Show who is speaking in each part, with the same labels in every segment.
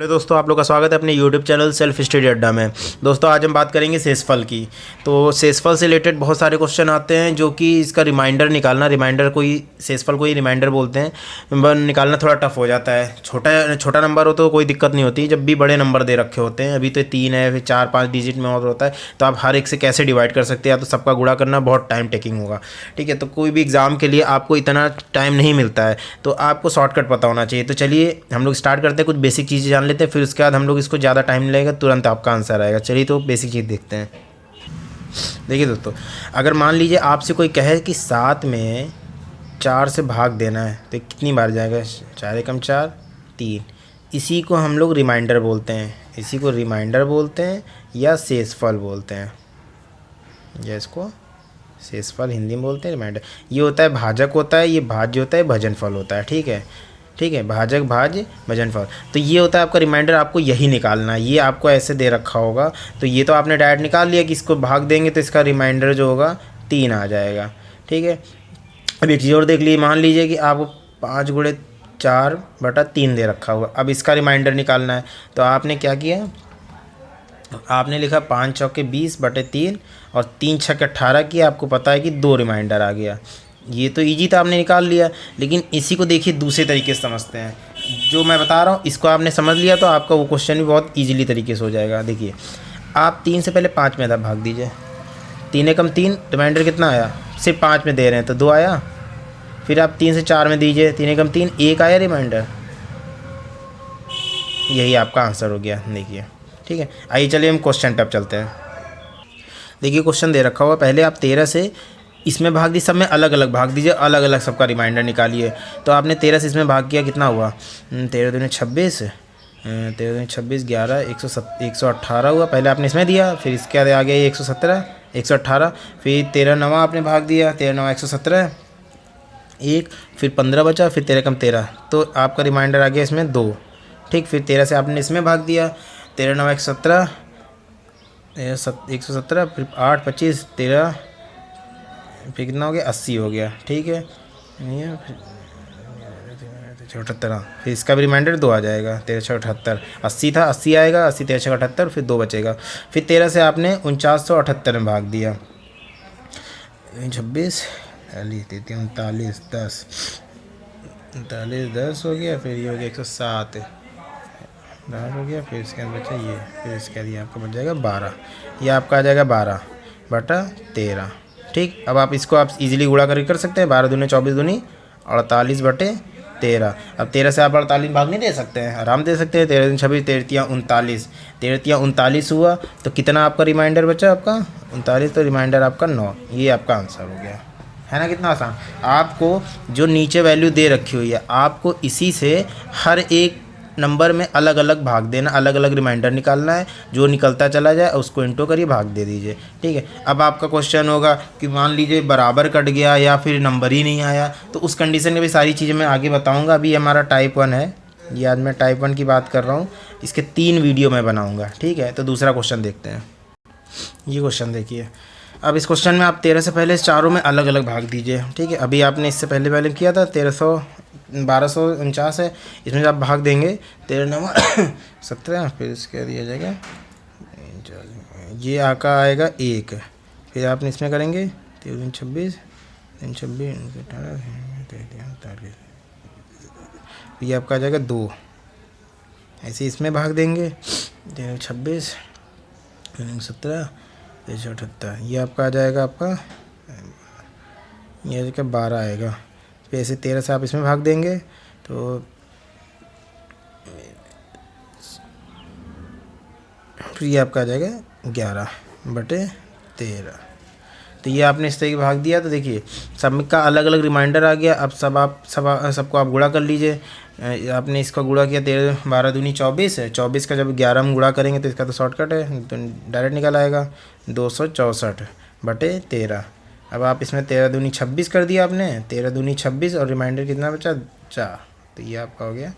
Speaker 1: Hello दोस्तों, आप लोग का स्वागत है अपने YouTube चैनल सेल्फ स्टडी अड्डा में। दोस्तों आज हम बात करेंगे शेषफल की। तो शेषफल से रिलेटेड बहुत सारे क्वेश्चन आते हैं जो कि इसका रिमाइंडर कोई शेषफल को ही रिमाइंडर बोलते हैं। निकालना थोड़ा टफ हो जाता है। छोटा छोटा नंबर हो तो कोई दिक्कत नहीं होती, जब भी बड़े नंबर दे रखे होते हैं, अभी तो 3 है, फिर 4-5 डिजिट में और होता है, तो आप हर एक से कैसे डिवाइड कर सकते हैं, या तो सबका गुणा करना बहुत टाइम टेकिंग होगा। ठीक है, तो कोई भी एग्ज़ाम के लिए आपको इतना टाइम नहीं मिलता है, तो आपको शॉर्टकट पता होना चाहिए। तो चलिए हम लोग स्टार्ट करते हैं, कुछ बेसिक चीज़ें जान लेते हैं, फिर उसके बाद हम लोग इसको ज़्यादा टाइम लगेगा, तुरंत आपका आंसर आएगा। चलिए तो बेसिक चीज़ देखते हैं। देखिए दोस्तों, अगर मान लीजिए आपसे कोई कहे कि 7 में 4 से भाग देना है, तो कितनी बार जाएगा? 4 एकम 4, 3। इसी को हम लोग रिमाइंडर बोलते हैं, इसी को रिमाइंडर बोलते हैं या शेषफल बोलते हैं, या इसको शेषफल हिंदी में बोलते हैं, रिमाइंडर। ये होता है भाजक होता है, ये भाज्य होता है, भजनफल होता है। ठीक है, ठीक है, भाजक भाज्य भजनफल। तो ये होता है आपका रिमाइंडर, आपको यही निकालना है। ये आपको ऐसे दे रखा होगा, तो ये तो आपने डायरेक्ट निकाल लिया कि इसको भाग देंगे तो इसका रिमाइंडर जो होगा 3 आ जाएगा। ठीक है, अब एक चीज़ और देख लीजिए, मान लीजिए कि आपको 5×4/3 दे रखा होगा। अब इसका रिमाइंडर निकालना है, तो आपने क्या किया, आपने लिखा 5 चौके 20/3 और 3 छक्के 18 किया। आपको पता है कि 2 रिमाइंडर आ गया। ये तो इजी था, आपने निकाल लिया। लेकिन इसी को देखिए दूसरे तरीके से समझते हैं। जो मैं बता रहा हूँ इसको आपने समझ लिया तो आपका वो क्वेश्चन भी बहुत इजीली तरीके से हो जाएगा। देखिए, आप 3 से पहले 5 में था, भाग दीजिए। 3 एकम 3, रिमाइंडर कितना आया? सिर्फ 5 में दे रहे हैं तो 2 आया। फिर आप 3 से 4 में दीजिए, 3 एकम 3, 1 आया रिमाइंडर। यही आपका आंसर हो गया। देखिए, ठीक है। आइए चलिए हम क्वेश्चन पे अब चलते हैं। देखिए क्वेश्चन दे रखा हुआ, पहले आप 13 से इसमें भाग दी, सब में अलग अलग भाग दीजिए, अलग अलग सबका रिमाइंडर निकालिए। तो आपने 13 से इसमें भाग किया, कितना हुआ? 13 दूनी 26, 13 दूनी 26, 11, 118 हुआ। पहले आपने इसमें दिया, फिर इसके बाद आ गया 117, 118, फिर 13 नवा आपने भाग दिया, 13 नवा 117, 1, फिर 15 बचा, फिर 13 कम 13, तो आपका रिमाइंडर आ गया इसमें 2। ठीक, फिर 13 से आपने इसमें भाग दिया, 13 नवा 117, 117, फिर 8, 25, 13, फिर कितना हो गया? 80 हो गया। ठीक है, ये फिर 78, फिर इसका भी रिमाइंडर 2 आ जाएगा। 13 छः 78, 80 था, 80 आएगा, 80 13 छः 78, फिर 2 बचेगा। फिर 13 से आपने 4978 में भाग दिया, 26, 39, 10, 10 हो गया। फिर ये हो गया 107, 10 हो गया। फिर इसके अंदर बचा ये, फिर इसके बाद ये आपका बच जाएगा 12। ये आपका आ जाएगा 12/13। ठीक, अब आप इसको आप इजीली गुणा करके कर सकते हैं। 12 दूनी 24 दूनी 48/13। अब 13 से आप 48 भाग नहीं दे सकते हैं, आराम दे सकते हैं। 13 दूनी 26, 13 तिया 39, 13 तिया 39 हुआ। तो कितना आपका रिमाइंडर बचा? आपका 39, तो रिमाइंडर आपका 9। ये आपका आंसर हो गया, है ना? कितना आसान। आपको जो नीचे वैल्यू दे रखी हुई है, आपको इसी से हर एक नंबर में अलग अलग भाग देना, अलग अलग रिमाइंडर निकालना है। जो निकलता चला जाए उसको इंटू करिए, भाग दे दीजिए। ठीक है, अब आपका क्वेश्चन होगा कि मान लीजिए बराबर कट गया या फिर नंबर ही नहीं आया, तो उस कंडीशन में भी सारी चीज़ें मैं आगे बताऊंगा। अभी हमारा टाइप 1 है, ये आज मैं टाइप 1 की बात कर रहा हूँ। इसके 3 वीडियो मैं बनाऊँगा। ठीक है, तो दूसरा क्वेश्चन देखते हैं। ये क्वेश्चन देखिए, अब इस क्वेश्चन में आप 13 से पहले चारों में अलग अलग भाग दीजिए। ठीक है, अभी आपने इससे पहले किया था 1249 है, इसमें आप भाग देंगे 13 नवा 17, फिर इसके दिया जाएगा, ये आका आएगा 1। फिर आपने इसमें करेंगे 13 26, 26 18, 39, ये आपका आ जाएगा 2। ऐसे इसमें भाग देंगे 13 26, 17, 78, ये आपका आ जाएगा, आपका ये आएगा 12 आएगा। फिर ऐसे 13 से आप इसमें भाग देंगे तो फिर ये आपका आ जाएगा 11/13। तो ये आपने इस तरीके भाग दिया। तो देखिए सब का अलग अलग रिमाइंडर आ गया। अब सबको आप गुणा कर लीजिए। आपने इसका गुणा किया, 13 12 दूनी 24 है, 24 का जब 11 में गुणा करेंगे तो इसका तो शॉर्टकट है, तो डायरेक्ट निकल आएगा 264/13। अब आप इसमें 13 दूनी 26 कर दिया आपने, 13 दूनी 26 और रिमाइंडर कितना बचा? 4। तो ये आपका हो गया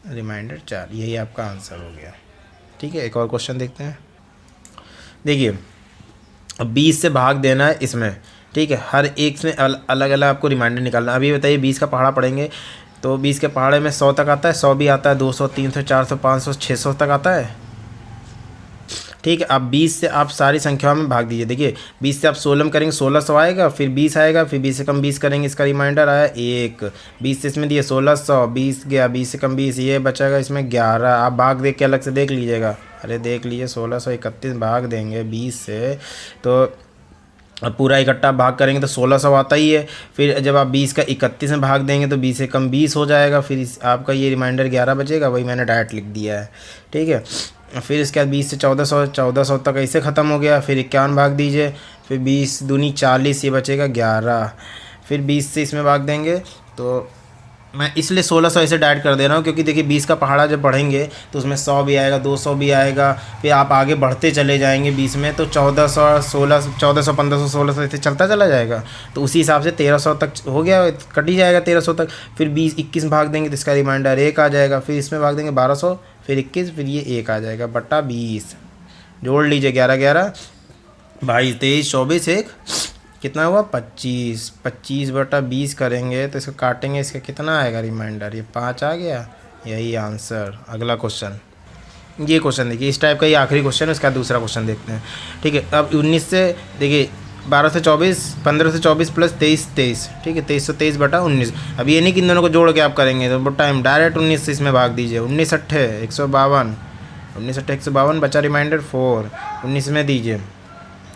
Speaker 1: रिमाइंडर 4। यही आपका आंसर हो गया। ठीक है, एक और क्वेश्चन देखते हैं। देखिए, अब 20 से भाग देना है इसमें। ठीक है, हर एक में अलग अलग आपको रिमाइंडर निकालना। अभी बताइए 20 का पहाड़ा पढ़ेंगे, तो 20 के पहाड़े में 100 तक आता है, 100 भी आता है, 200, 300, 400, 500, 600 तक आता है। ठीक है, अब 20 से आप सारी संख्याओं में भाग दीजिए। देखिए 20 से आप 16 में करेंगे 1600 आएगा, फिर 20 आएगा, फिर 20 से कम 20 करेंगे, इसका रिमाइंडर आया 1। 20 से इसमें दिए 1600, 20 गया, 20 से कम 20, ये बचेगा इसमें 11। आप भाग देख के अलग से देख लीजिएगा। अरे देख लीजिए 1631 भाग देंगे 20 से, तो अब पूरा इकट्ठा भाग करेंगे तो 1600 आता ही है। फिर जब आप 20 का 31 में भाग देंगे तो 20 से कम 20 हो जाएगा, फिर आपका ये रिमाइंडर 11 बचेगा, वही मैंने डायरेक्ट लिख दिया है। ठीक है, फिर इसके बाद 20 से 1400 तक ऐसे ख़त्म हो गया। फिर 51 भाग दीजिए, फिर 20 दूनी 40, ये बचेगा 11। फिर 20 से इसमें भाग देंगे, तो मैं इसलिए 1600 ऐसे डाइट कर दे रहा हूँ क्योंकि देखिए 20 का पहाड़ा जब बढ़ेंगे तो उसमें 100 भी आएगा, 200 भी आएगा, फिर आप आगे बढ़ते चले जाएंगे 20 में, तो 1400, 1400, 1500, 1600 ऐसे चलता चला जाएगा। तो उसी हिसाब से 1300 तक हो गया, कट ही जाएगा 1300 तक। फिर 21 भाग देंगे तो इसका रिमाइंडर 1 आ जाएगा, फिर इसमें भाग देंगे 1200, फिर 21, फिर ये 1 आ जाएगा बटा 20। जोड़ लीजिए 11 11, 22 23 24 1, कितना हुआ 25। 25 बटा 20 करेंगे तो इसको काटेंगे, इसका कितना आएगा रिमाइंडर, ये 5 आ गया। यही आंसर। अगला क्वेश्चन, ये क्वेश्चन देखिए, इस टाइप का ये आखिरी क्वेश्चन है, इसका दूसरा क्वेश्चन देखते हैं। ठीक है, अब 19 से देखिए 12 से 24, 15 से 24 प्लस 23 23, ठीक है 2323 बटा 19। अब ये नहीं कि इन दोनों को जोड़ के आप करेंगे तो टाइम डायरेक्ट 19 से इसमें भाग दीजिए। 19 अट्ठे 152, 19 अट्ठे 152 बचा रिमाइंडर 4। 19 में दीजिए,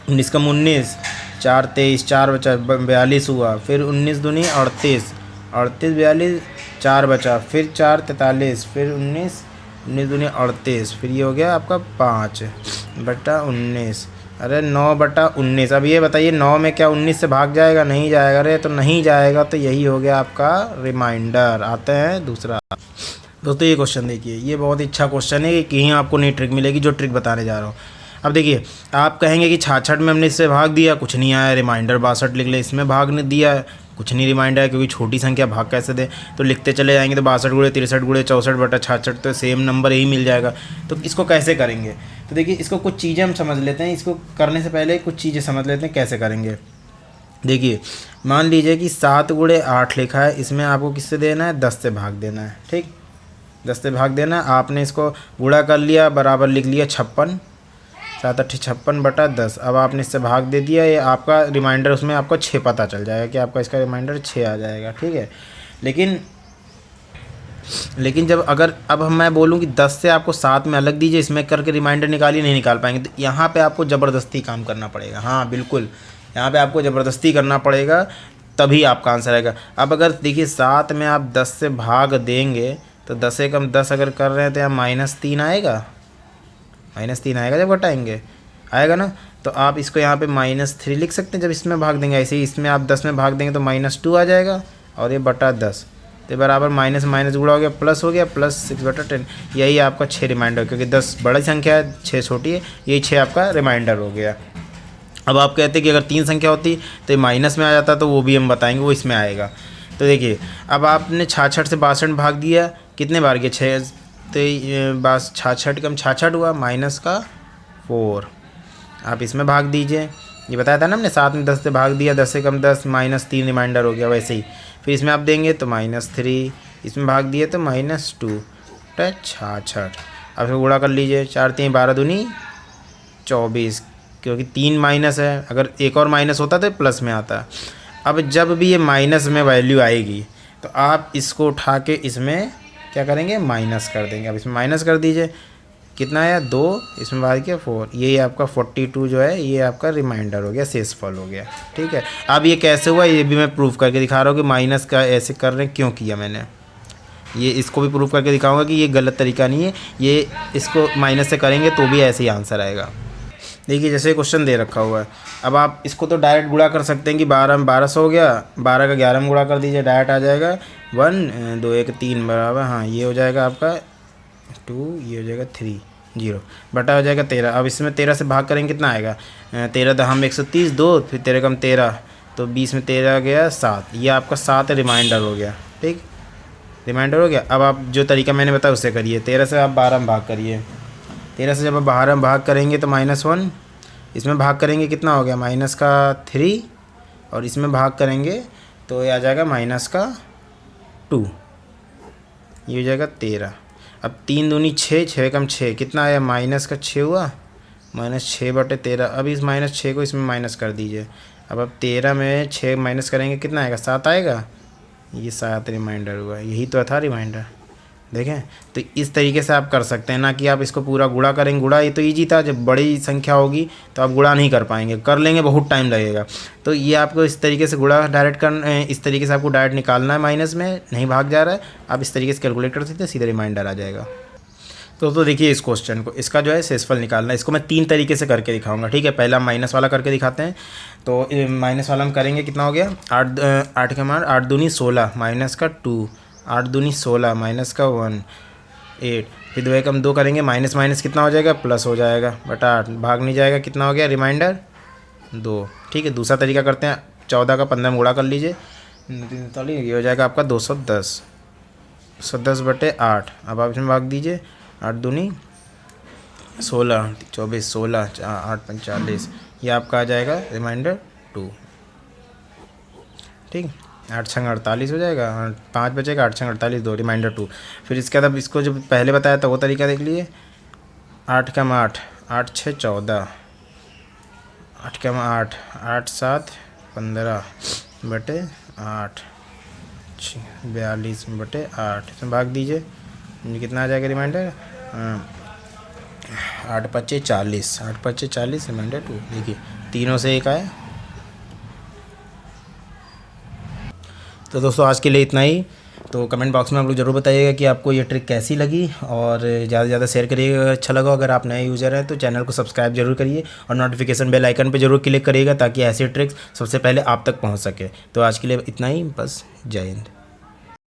Speaker 1: 19 कम 19, 4 23, 4 बचा 42 हुआ। फिर 19 दूनी 38, 38 42, 4 बचा, फिर 4 43, फिर 19 दूनी 38, फिर ये हो गया आपका 5 बटा 19। अरे 9 बटा 19। अब ये बताइए 9 में क्या 19 से भाग जाएगा, नहीं जाएगा। अरे तो नहीं जाएगा, तो यही हो गया आपका रिमाइंडर। आते हैं दूसरा। दोस्तों ये क्वेश्चन देखिए, ये बहुत ही अच्छा क्वेश्चन है कि कहीं आपको नई ट्रिक मिलेगी जो ट्रिक बताने जा रहा हूँ। अब देखिए आप कहेंगे कि 66 में हमने इससे भाग दिया, कुछ नहीं आया, रिमाइंडर 62 लिख ले। इसमें भाग नहीं दिया, कुछ नहीं रिमाइंडर है, क्योंकि छोटी संख्या भाग कैसे दे, तो लिखते चले जाएंगे तो 62 गुणे 63 गुणे 64 बटा 66, तो सेम नंबर ही मिल जाएगा। तो इसको कैसे करेंगे, तो देखिए इसको कुछ चीज़ें हम समझ लेते हैं। इसको करने से पहले कुछ चीज़ें समझ लेते हैं कैसे करेंगे। देखिए मान लीजिए कि 7 गुणे 8 लिखा है, इसमें आपको किससे देना है, 10 से भाग देना है। ठीक, 10 से भाग देना है। आपने इसको गुणा कर लिया, बराबर लिख लिया 56, 7 8 56 बटा 10। अब आपने इससे भाग दे दिया, ये आपका रिमाइंडर, उसमें आपको 6 पता चल जाएगा कि आपका इसका रिमाइंडर 6 आ जाएगा। ठीक है, लेकिन जब अगर अब मैं बोलूँ कि 10 से आपको 7 में अलग दीजिए, इसमें करके रिमाइंडर निकालिए, नहीं निकाल पाएंगे। तो यहाँ पे आपको ज़बरदस्ती काम करना पड़ेगा। हाँ बिल्कुल, यहाँ पे आपको ज़बरदस्ती करना पड़ेगा, तभी आपका आंसर आएगा। अब अगर देखिए 7 में आप 10 से भाग देंगे तो 10 से कम 10 अगर कर रहे हैं तो यहाँ -3 आएगा, -3 आएगा जब घटाएंगे, आएगा ना। तो आप इसको यहाँ पे -3 लिख सकते हैं जब इसमें भाग देंगे। ऐसे ही इसमें आप 10 में भाग देंगे तो -2 आ जाएगा, और ये बटा 10, तो बराबर माइनस माइनस गुणा हो गया, प्लस हो गया, प्लस 6 बटा 10। यही आपका 6 रिमाइंडर, क्योंकि 10 बड़ी संख्या है, 6 छोटी है, यही 6 आपका रिमाइंडर हो गया। अब आप कहते हैं कि अगर 3 संख्या होती तो ये माइनस में आ जाता, तो वो भी हम बताएंगे, वो इसमें आएगा। तो देखिए अब आपने 66 से 62 भाग दिया, कितने बार के 6, तो 66 कम 66 हुआ, माइनस का 4। आप इसमें भाग दीजिए, ये बताया था ना हमने, 7 में 10 से भाग दिया, 10 से कम 10, -3 रिमाइंडर हो गया। वैसे ही फिर इसमें आप देंगे तो -3, इसमें भाग दिए तो -2 बटा 66। अब फिर गुणा कर लीजिए, 4 3 12 दूनी 24, क्योंकि 3 माइनस है, अगर एक और माइनस होता तो प्लस में आता। अब जब भी ये माइनस में वैल्यू आएगी तो आप इसको उठा के इसमें क्या करेंगे, माइनस कर देंगे। अब इसमें माइनस कर दीजिए, कितना आया 2, इसमें भाग किया 4, ये आपका 42 जो है ये आपका रिमाइंडर हो गया, शेषफल हो गया। ठीक है, अब ये कैसे हुआ ये भी मैं प्रूफ करके दिखा रहा हूँ कि माइनस का ऐसे कर रहे हैं, क्यों किया मैंने, ये इसको भी प्रूफ करके दिखाऊंगा कि ये गलत तरीका नहीं है, ये इसको माइनस से करेंगे तो भी ऐसे ही आंसर आएगा। देखिए जैसे क्वेश्चन दे रखा हुआ है, अब आप इसको तो डायरेक्ट गुणा कर सकते हैं कि 12 में 1200 हो गया, 12 का 11 में गुणा कर दीजिए, डायरेक्ट आ जाएगा 1 2 1 3 बराबर, हाँ ये हो जाएगा आपका 2, ये हो जाएगा 3 0 बटा हो जाएगा 13। अब इसमें 13 से भाग करेंगे कितना आएगा, 13 दहा में 130, 2 फिर 13 कम 13, तो 20 में 13 गया 7, ये आपका 7 रिमाइंडर हो गया। ठीक, रिमाइंडर हो गया। अब आप जो तरीका मैंने बताया उससे करिए, 13 से आप 12 में भाग करिए, 13 से जब आप 12 में भाग करेंगे तो -1, इसमें भाग करेंगे कितना हो गया, माइनस का 3, और इसमें भाग करेंगे तो ये आ जाएगा -2। ये हो जाएगा 13। अब 3 दूनी 6, 6 कम 6 कितना आया, माइनस का 6 हुआ, -6/13। अब इस -6 को इसमें माइनस कर दीजिए। अब 13 में 6 माइनस करेंगे कितना आएगा, 7 आएगा। ये 7 रिमाइंडर हुआ, यही तो था रिमाइंडर। देखें, तो इस तरीके से आप कर सकते हैं, ना कि आप इसको पूरा गुणा करेंगे। गुणा ये तो ईजी था, जब बड़ी संख्या होगी तो आप गुणा नहीं कर पाएंगे, कर लेंगे बहुत टाइम लगेगा। तो ये आपको इस तरीके से गुणा डायरेक्ट करना, इस तरीके से आपको डायरेक्ट निकालना है, माइनस में नहीं भाग जा रहा है। आप इस तरीके से कैलकुलेट कर सकते हैं, सीधा रिमाइंडर आ जाएगा। तो देखिए इस क्वेश्चन को, इसका जो है शेषफल निकालना है, इसको मैं 3 तरीके से करके दिखाऊंगा, ठीक है। पहला माइनस वाला करके दिखाते हैं। तो माइनस वाला हम करेंगे, कितना हो गया, 8 का मान 8 दूनी 16 माइनस का 2, 8 दूनी 16 माइनस का 1, 8। फिर 2 एकम 2 करेंगे, माइनस माइनस कितना हो जाएगा, प्लस हो जाएगा, बटा 8 भाग नहीं जाएगा, कितना हो गया रिमाइंडर 2, ठीक है। दूसरा तरीका करते हैं, 14 का 15 में गुणा कर लीजिए, 3 ये हो जाएगा आपका 210, 110/8। अब आप इसमें भाग दीजिए, 8 दूनी 16, 24, 16, 8 5 40, ये आपका आ जाएगा रिमाइंडर 2, ठीक। 8 छंग 48 हो जाएगा, 5 बचेगा, 8 छंग 48, 2 रिमाइंडर 2। फिर इसके बाद अब इसको जो पहले बताया था वो तरीका देख लीजिए, 8 कम 8, 8 6 14, 8 कम 8, 8 7 15/8, 42/8, इसमें भाग दीजिए, कितना आ जाएगा रिमाइंडर, 8 5 40, 8 5 40 रिमाइंडर 2। देखिए तीनों से एक आया। तो दोस्तों आज के लिए इतना ही। तो कमेंट बॉक्स में आप लोग ज़रूर बताइएगा कि आपको ये ट्रिक कैसी लगी, और ज़्यादा से ज़्यादा शेयर करिएगा अगर अच्छा लगा। अगर आप नए यूज़र हैं तो चैनल को सब्सक्राइब जरूर करिए, और नोटिफिकेशन बेल आइकन पे जरूर क्लिक करिएगा, ताकि ऐसे ट्रिक्स सबसे पहले आप तक पहुंच सके। तो आज के लिए इतना ही, बस जय हिंद।